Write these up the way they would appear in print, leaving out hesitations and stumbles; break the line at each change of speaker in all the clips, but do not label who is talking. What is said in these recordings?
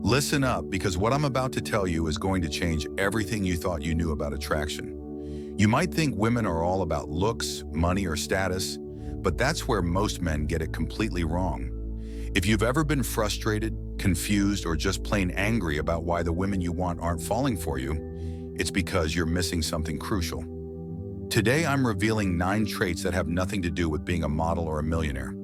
Listen up, because what I'm about to tell you is going to change everything you thought you knew about attraction. You might think women are all about looks, money, or status, but that's where most men get it completely wrong. If you've ever been frustrated, confused, or just plain angry about why the women you want aren't falling for you, it's because you're missing something crucial. Today, I'm revealing 9 traits that have nothing to do with being a model or a millionaire.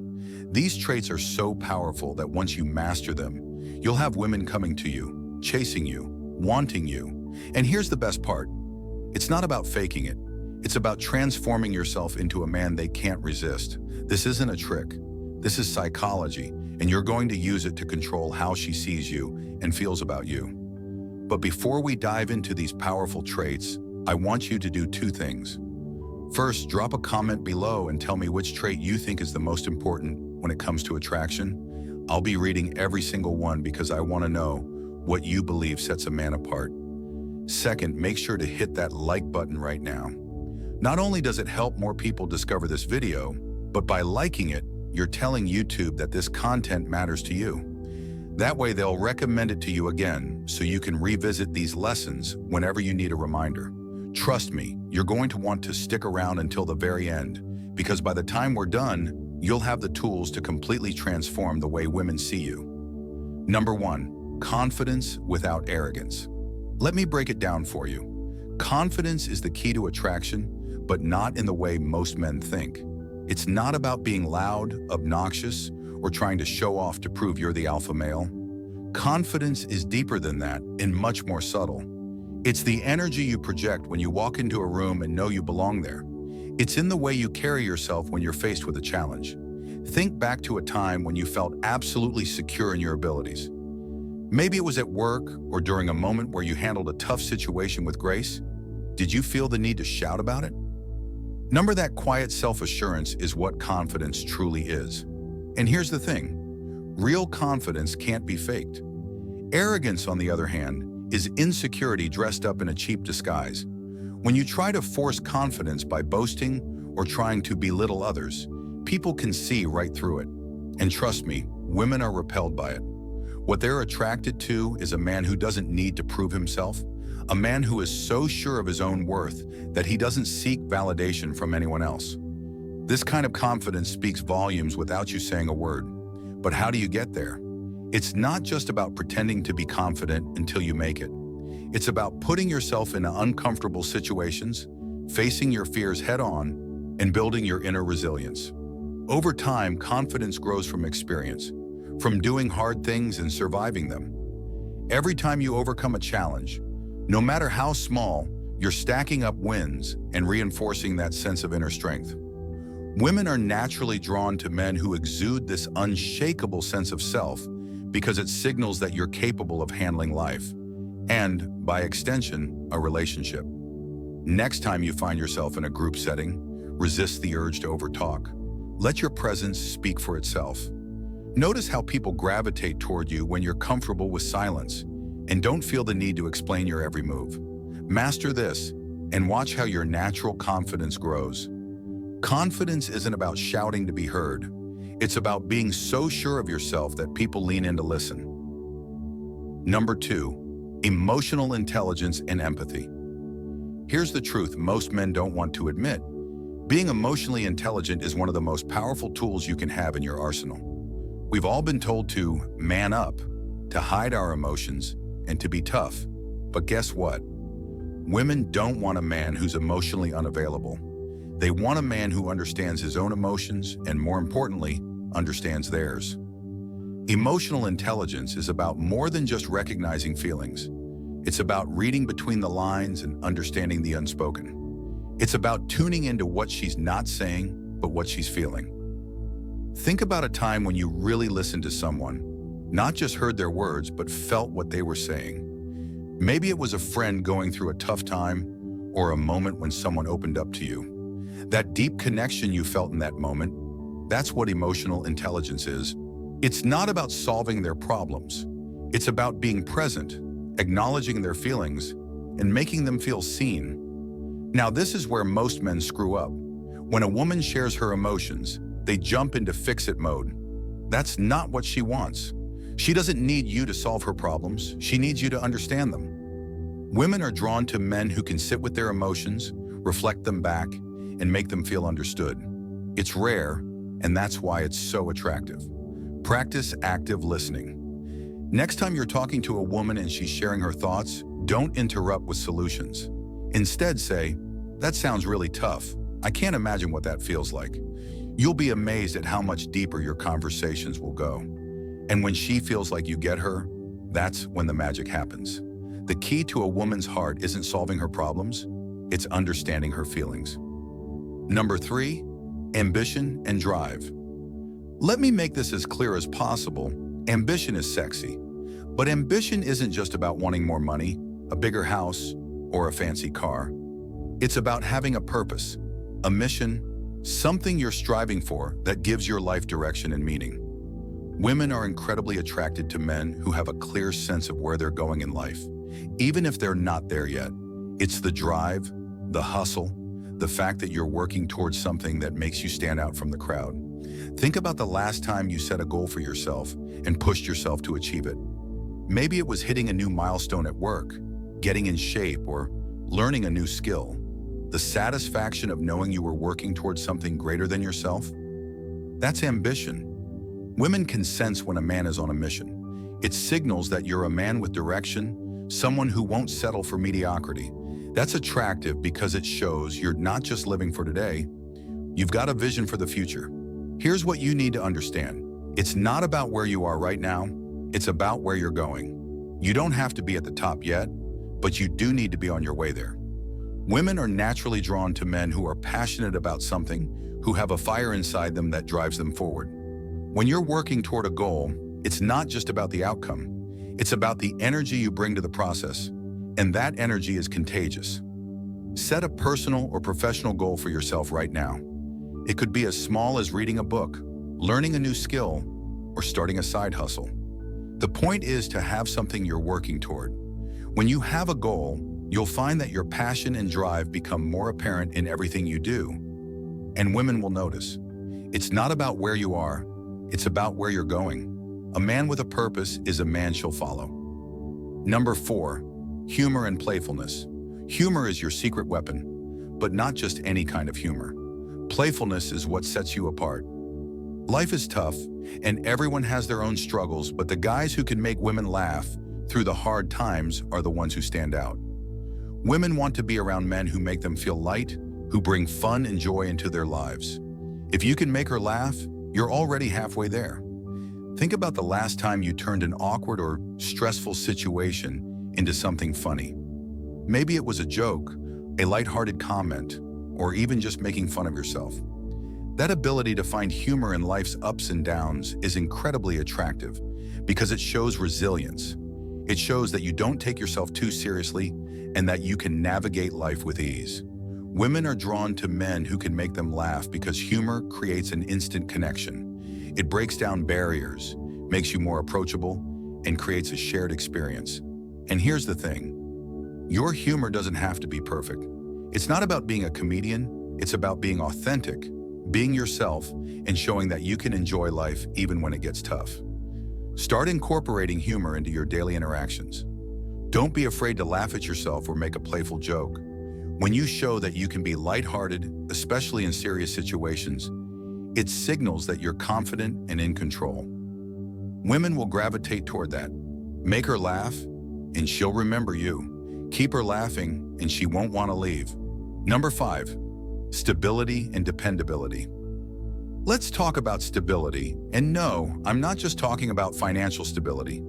These traits are so powerful that once you master them, you'll have women coming to you, chasing you, wanting you. And here's the best part. It's not about faking it. It's about transforming yourself into a man they can't resist. This isn't a trick. This is psychology, and you're going to use it to control how she sees you and feels about you. But before we dive into these powerful traits, I want you to do 2 things. First, drop a comment below and tell me which trait you think is the most important when it comes to attraction. I'll be reading every single one because I want to know what you believe sets a man apart. Second, make sure to hit that like button right now. Not only does it help more people discover this video, but by liking it, you're telling YouTube that this content matters to you. That way they'll recommend it to you again so you can revisit these lessons whenever you need a reminder. Trust me, you're going to want to stick around until the very end, because by the time we're done, you'll have the tools to completely transform the way women see you. Number 1, confidence without arrogance. Let me break it down for you. Confidence is the key to attraction, but not in the way most men think. It's not about being loud, obnoxious, or trying to show off to prove you're the alpha male. Confidence is deeper than that and much more subtle. It's the energy you project when you walk into a room and know you belong there. It's in the way you carry yourself when you're faced with a challenge. Think back to a time when you felt absolutely secure in your abilities. Maybe it was at work or during a moment where you handled a tough situation with grace. Did you feel the need to shout about it? Remember, that quiet self-assurance is what confidence truly is. And here's the thing, real confidence can't be faked. Arrogance, on the other hand, is insecurity dressed up in a cheap disguise. When you try to force confidence by boasting or trying to belittle others, people can see right through it. And trust me, women are repelled by it. What they're attracted to is a man who doesn't need to prove himself, a man who is so sure of his own worth that he doesn't seek validation from anyone else. This kind of confidence speaks volumes without you saying a word. But how do you get there? It's not just about pretending to be confident until you make it. It's about putting yourself in uncomfortable situations, facing your fears head-on, and building your inner resilience. Over time, confidence grows from experience, from doing hard things and surviving them. Every time you overcome a challenge, no matter how small, you're stacking up wins and reinforcing that sense of inner strength. Women are naturally drawn to men who exude this unshakable sense of self because it signals that you're capable of handling life, and, by extension, a relationship. Next time you find yourself in a group setting, resist the urge to overtalk. Let your presence speak for itself. Notice how people gravitate toward you when you're comfortable with silence, and don't feel the need to explain your every move. Master this, and watch how your natural confidence grows. Confidence isn't about shouting to be heard. It's about being so sure of yourself that people lean in to listen. Number 2, emotional intelligence and empathy. Here's the truth most men don't want to admit. Being emotionally intelligent is one of the most powerful tools you can have in your arsenal. We've all been told to man up, to hide our emotions, and to be tough. But guess what? Women don't want a man who's emotionally unavailable. They want a man who understands his own emotions and, more importantly, understands theirs. Emotional intelligence is about more than just recognizing feelings. It's about reading between the lines and understanding the unspoken. It's about tuning into what she's not saying, but what she's feeling. Think about a time when you really listened to someone, not just heard their words, but felt what they were saying. Maybe it was a friend going through a tough time, or a moment when someone opened up to you. That deep connection you felt in that moment, that's what emotional intelligence is. It's not about solving their problems. It's about being present, acknowledging their feelings, and making them feel seen. Now, this is where most men screw up. When a woman shares her emotions, they jump into fix-it mode. That's not what she wants. She doesn't need you to solve her problems. She needs you to understand them. Women are drawn to men who can sit with their emotions, reflect them back, and make them feel understood. It's rare, and that's why it's so attractive. Practice active listening. Next time you're talking to a woman and she's sharing her thoughts, don't interrupt with solutions. Instead say, "That sounds really tough. I can't imagine what that feels like." You'll be amazed at how much deeper your conversations will go. And when she feels like you get her, that's when the magic happens. The key to a woman's heart isn't solving her problems, it's understanding her feelings. Number 3, ambition and drive. Let me make this as clear as possible. Ambition is sexy, but ambition isn't just about wanting more money, a bigger house, or a fancy car. It's about having a purpose, a mission, something you're striving for that gives your life direction and meaning. Women are incredibly attracted to men who have a clear sense of where they're going in life, even if they're not there yet. It's the drive, the hustle, the fact that you're working towards something that makes you stand out from the crowd. Think about the last time you set a goal for yourself and pushed yourself to achieve it. Maybe it was hitting a new milestone at work, getting in shape, or learning a new skill. The satisfaction of knowing you were working towards something greater than yourself? That's ambition. Women can sense when a man is on a mission. It signals that you're a man with direction, someone who won't settle for mediocrity. That's attractive because it shows you're not just living for today, you've got a vision for the future. Here's what you need to understand. It's not about where you are right now, it's about where you're going. You don't have to be at the top yet, but you do need to be on your way there. Women are naturally drawn to men who are passionate about something, who have a fire inside them that drives them forward. When you're working toward a goal, it's not just about the outcome. It's about the energy you bring to the process, and that energy is contagious. Set a personal or professional goal for yourself right now. It could be as small as reading a book, learning a new skill, or starting a side hustle. The point is to have something you're working toward. When you have a goal, you'll find that your passion and drive become more apparent in everything you do, and women will notice. It's not about where you are, it's about where you're going. A man with a purpose is a man she'll follow. Number 4, humor and playfulness. Humor is your secret weapon, but not just any kind of humor. Playfulness is what sets you apart. Life is tough, and everyone has their own struggles, but the guys who can make women laugh through the hard times are the ones who stand out. Women want to be around men who make them feel light, who bring fun and joy into their lives. If you can make her laugh, you're already halfway there. Think about the last time you turned an awkward or stressful situation into something funny. Maybe it was a joke, a lighthearted comment, or even just making fun of yourself. That ability to find humor in life's ups and downs is incredibly attractive because it shows resilience. It shows that you don't take yourself too seriously and that you can navigate life with ease. Women are drawn to men who can make them laugh because humor creates an instant connection. It breaks down barriers, makes you more approachable, and creates a shared experience. And here's the thing. Your humor doesn't have to be perfect. It's not about being a comedian, it's about being authentic, being yourself, and showing that you can enjoy life even when it gets tough. Start incorporating humor into your daily interactions. Don't be afraid to laugh at yourself or make a playful joke. When you show that you can be lighthearted, especially in serious situations, it signals that you're confident and in control. Women will gravitate toward that. Make her laugh, and she'll remember you. Keep her laughing, and she won't want to leave. Number 5, stability and dependability. Let's talk about stability. And no, I'm not just talking about financial stability.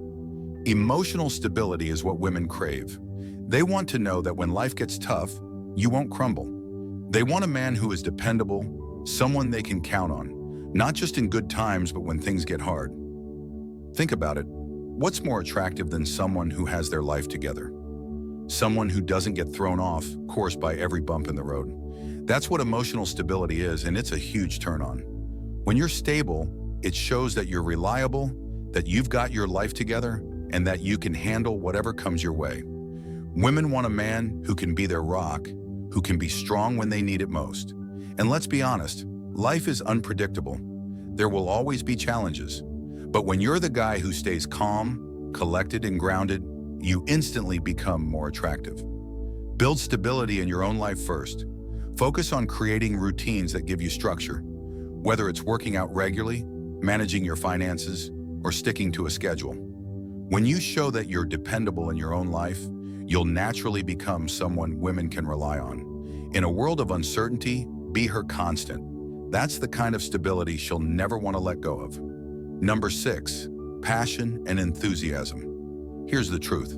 Emotional stability is what women crave. They want to know that when life gets tough, you won't crumble. They want a man who is dependable, someone they can count on, not just in good times, but when things get hard. Think about it. What's more attractive than someone who has their life together? Someone who doesn't get thrown off course by every bump in the road. That's what emotional stability is, and it's a huge turn-on. When you're stable, it shows that you're reliable, that you've got your life together, and that you can handle whatever comes your way. Women want a man who can be their rock, who can be strong when they need it most. And let's be honest, life is unpredictable. There will always be challenges. But when you're the guy who stays calm, collected, and grounded, you instantly become more attractive. Build stability in your own life first. Focus on creating routines that give you structure, whether it's working out regularly, managing your finances, or sticking to a schedule. When you show that you're dependable in your own life, you'll naturally become someone women can rely on. In a world of uncertainty, be her constant. That's the kind of stability she'll never want to let go of. Number 6, passion and enthusiasm. Here's the truth.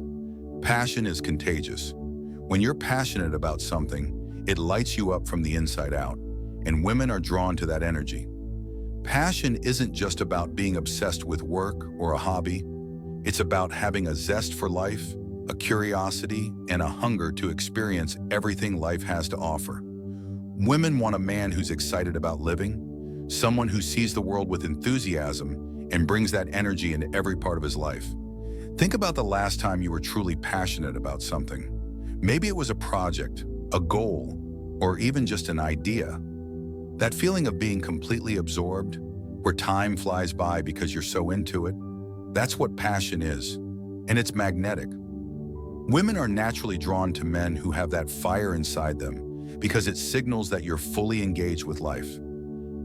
Passion is contagious. When you're passionate about something, it lights you up from the inside out, and women are drawn to that energy. Passion isn't just about being obsessed with work or a hobby. It's about having a zest for life, a curiosity, and a hunger to experience everything life has to offer. Women want a man who's excited about living, someone who sees the world with enthusiasm and brings that energy into every part of his life. Think about the last time you were truly passionate about something. Maybe it was a project, a goal, or even just an idea. That feeling of being completely absorbed, where time flies by because you're so into it, that's what passion is, and it's magnetic. Women are naturally drawn to men who have that fire inside them because it signals that you're fully engaged with life.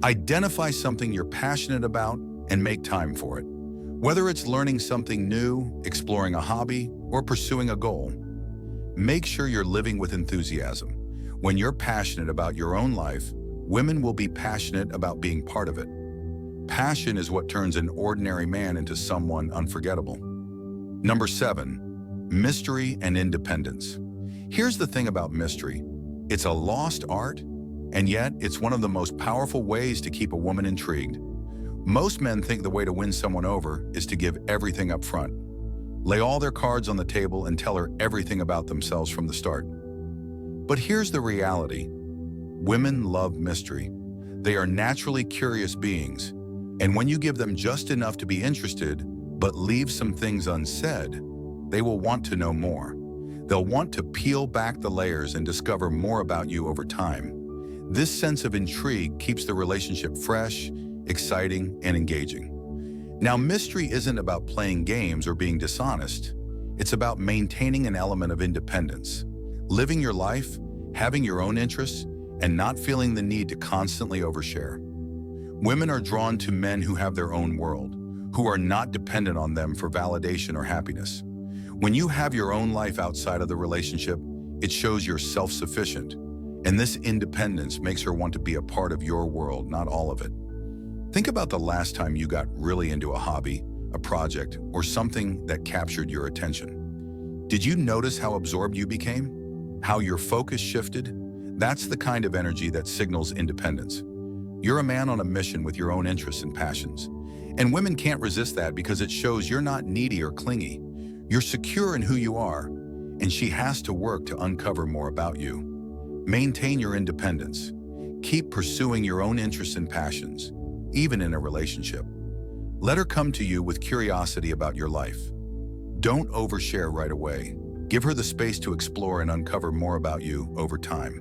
Identify something you're passionate about and make time for it. Whether it's learning something new, exploring a hobby, or pursuing a goal, make sure you're living with enthusiasm. When you're passionate about your own life, women will be passionate about being part of it. Passion is what turns an ordinary man into someone unforgettable. Number 7, mystery and independence. Here's the thing about mystery. It's a lost art, and yet it's one of the most powerful ways to keep a woman intrigued. Most men think the way to win someone over is to give everything up front. Lay all their cards on the table and tell her everything about themselves from the start. But here's the reality. Women love mystery. They are naturally curious beings, and when you give them just enough to be interested, but leave some things unsaid, they will want to know more. They'll want to peel back the layers and discover more about you over time. This sense of intrigue keeps the relationship fresh, exciting, and engaging. Now, mystery isn't about playing games or being dishonest. It's about maintaining an element of independence, living your life, having your own interests, and not feeling the need to constantly overshare. Women are drawn to men who have their own world, who are not dependent on them for validation or happiness. When you have your own life outside of the relationship, it shows you're self-sufficient, and this independence makes her want to be a part of your world, not all of it. Think about the last time you got really into a hobby, a project, or something that captured your attention. Did you notice how absorbed you became? How your focus shifted? That's the kind of energy that signals independence. You're a man on a mission with your own interests and passions. And women can't resist that because it shows you're not needy or clingy. You're secure in who you are, and she has to work to uncover more about you. Maintain your independence. Keep pursuing your own interests and passions, even in a relationship. Let her come to you with curiosity about your life. Don't overshare right away. Give her the space to explore and uncover more about you over time.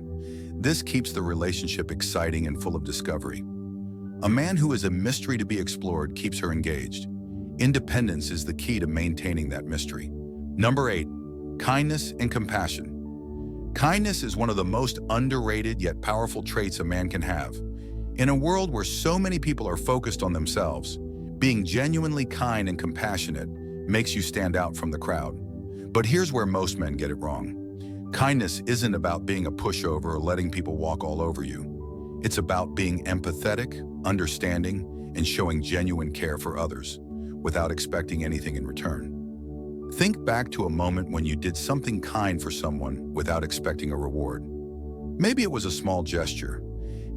This keeps the relationship exciting and full of discovery. A man who is a mystery to be explored keeps her engaged. Independence is the key to maintaining that mystery. Number 8, kindness and compassion. Kindness is one of the most underrated yet powerful traits a man can have. In a world where so many people are focused on themselves, being genuinely kind and compassionate makes you stand out from the crowd. But here's where most men get it wrong. Kindness isn't about being a pushover or letting people walk all over you. It's about being empathetic, understanding, and showing genuine care for others without expecting anything in return. Think back to a moment when you did something kind for someone without expecting a reward. Maybe it was a small gesture,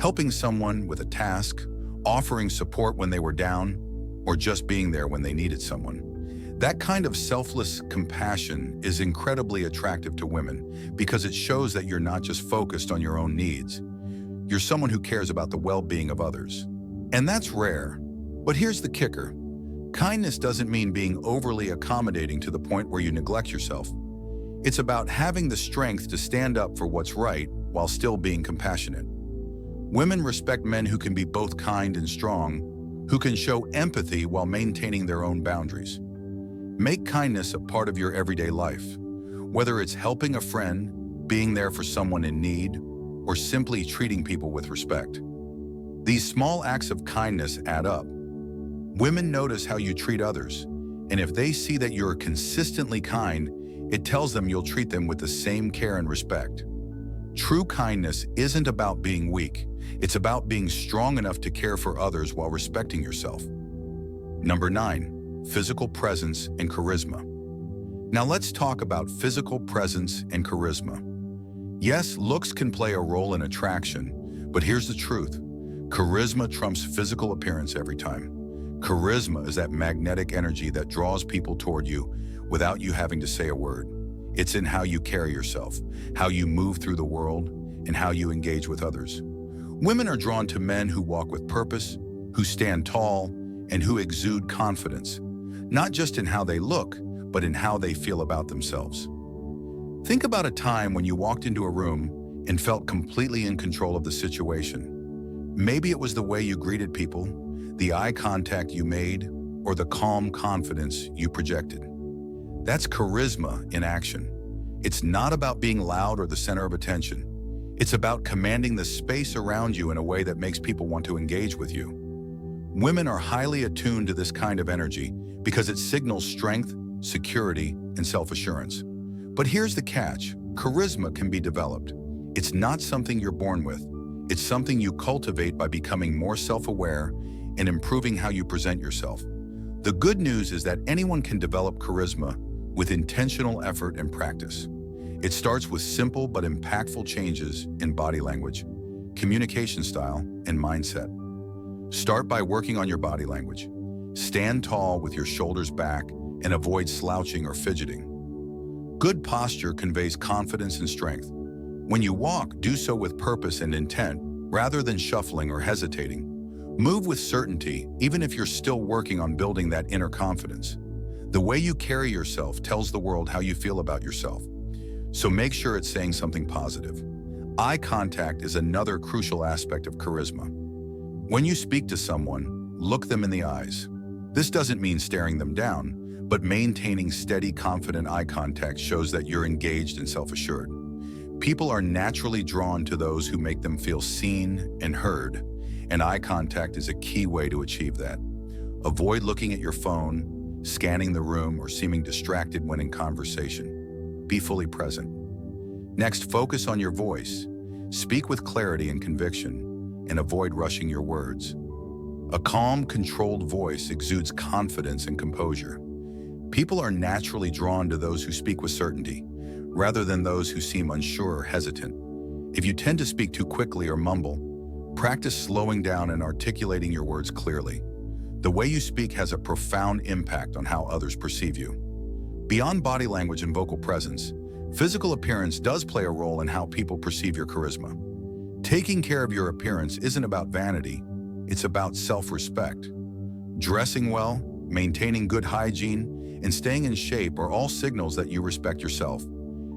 helping someone with a task, offering support when they were down, or just being there when they needed someone. That kind of selfless compassion is incredibly attractive to women because it shows that you're not just focused on your own needs. You're someone who cares about the well-being of others. And that's rare. But here's the kicker. Kindness doesn't mean being overly accommodating to the point where you neglect yourself. It's about having the strength to stand up for what's right while still being compassionate. Women respect men who can be both kind and strong, who can show empathy while maintaining their own boundaries. Make kindness a part of your everyday life, whether it's helping a friend, being there for someone in need, or simply treating people with respect. These small acts of kindness add up. Women notice how you treat others, and if they see that you're consistently kind, it tells them you'll treat them with the same care and respect. True kindness isn't about being weak. It's about being strong enough to care for others while respecting yourself. Number 9, physical presence and charisma. Now let's talk about physical presence and charisma. Yes, looks can play a role in attraction, but here's the truth. Charisma trumps physical appearance every time. Charisma is that magnetic energy that draws people toward you without you having to say a word. It's in how you carry yourself, how you move through the world, and how you engage with others. Women are drawn to men who walk with purpose, who stand tall, and who exude confidence, not just in how they look, but in how they feel about themselves. Think about a time when you walked into a room and felt completely in control of the situation. Maybe it was the way you greeted people, the eye contact you made, or the calm confidence you projected. That's charisma in action. It's not about being loud or the center of attention. It's about commanding the space around you in a way that makes people want to engage with you. Women are highly attuned to this kind of energy because it signals strength, security, and self-assurance. But here's the catch. Charisma can be developed. It's not something you're born with. It's something you cultivate by becoming more self-aware and improving how you present yourself. The good news is that anyone can develop charisma with intentional effort and practice. It starts with simple but impactful changes in body language, communication style, and mindset. Start by working on your body language. Stand tall with your shoulders back and avoid slouching or fidgeting. Good posture conveys confidence and strength. When you walk, do so with purpose and intent, rather than shuffling or hesitating. Move with certainty, even if you're still working on building that inner confidence. The way you carry yourself tells the world how you feel about yourself. So make sure it's saying something positive. Eye contact is another crucial aspect of charisma. When you speak to someone, look them in the eyes. This doesn't mean staring them down, but maintaining steady, confident eye contact shows that you're engaged and self-assured. People are naturally drawn to those who make them feel seen and heard, and eye contact is a key way to achieve that. Avoid looking at your phone, scanning the room, or seeming distracted when in conversation. Be fully present. Next, focus on your voice. Speak with clarity and conviction, and avoid rushing your words. A calm, controlled voice exudes confidence and composure. People are naturally drawn to those who speak with certainty, rather than those who seem unsure or hesitant. If you tend to speak too quickly or mumble, practice slowing down and articulating your words clearly. The way you speak has a profound impact on how others perceive you. Beyond body language and vocal presence, physical appearance does play a role in how people perceive your charisma. Taking care of your appearance isn't about vanity, it's about self-respect. Dressing well, maintaining good hygiene, and staying in shape are all signals that you respect yourself.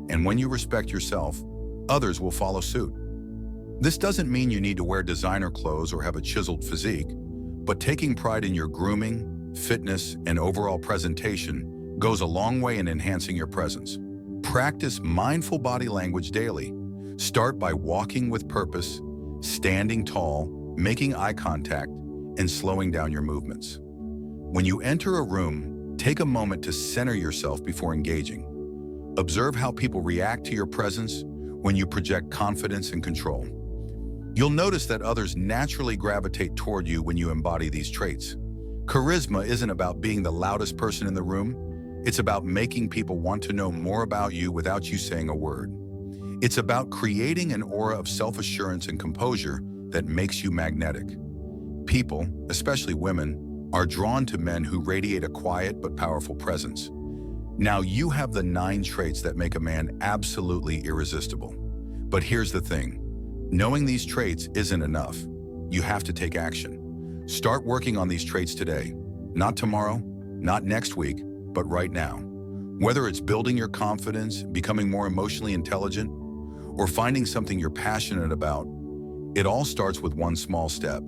And when you respect yourself, others will follow suit. This doesn't mean you need to wear designer clothes or have a chiseled physique, but taking pride in your grooming, fitness, and overall presentation goes a long way in enhancing your presence. Practice mindful body language daily. Start by walking with purpose, standing tall, making eye contact, and slowing down your movements. When you enter a room, take a moment to center yourself before engaging. Observe how people react to your presence when you project confidence and control. You'll notice that others naturally gravitate toward you when you embody these traits. Charisma isn't about being the loudest person in the room. It's about making people want to know more about you without you saying a word. It's about creating an aura of self-assurance and composure that makes you magnetic. People, especially women, are drawn to men who radiate a quiet but powerful presence. Now you have the 9 traits that make a man absolutely irresistible. But here's the thing. Knowing these traits isn't enough. You have to take action. Start working on these traits today. Not tomorrow, not next week, but right now. Whether it's building your confidence, becoming more emotionally intelligent, or finding something you're passionate about, it all starts with one small step.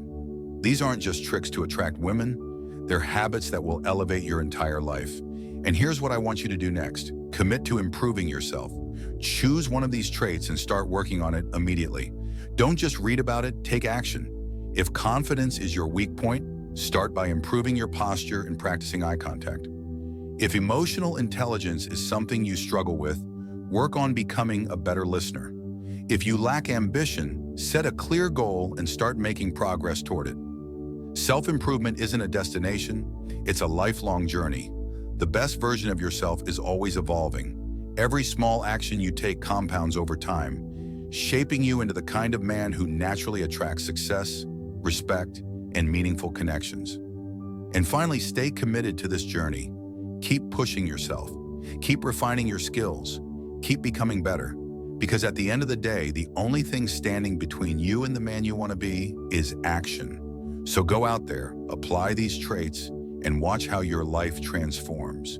These aren't just tricks to attract women, they're habits that will elevate your entire life. And here's what I want you to do next. Commit to improving yourself. Choose one of these traits and start working on it immediately. Don't just read about it, take action. If confidence is your weak point, start by improving your posture and practicing eye contact. If emotional intelligence is something you struggle with, work on becoming a better listener. If you lack ambition, set a clear goal and start making progress toward it. Self-improvement isn't a destination, it's a lifelong journey. The best version of yourself is always evolving. Every small action you take compounds over time, shaping you into the kind of man who naturally attracts success, respect, and meaningful connections. And finally, stay committed to this journey. Keep pushing yourself. Keep refining your skills. Keep becoming better. Because at the end of the day, the only thing standing between you and the man you want to be is action. So go out there, apply these traits, and watch how your life transforms.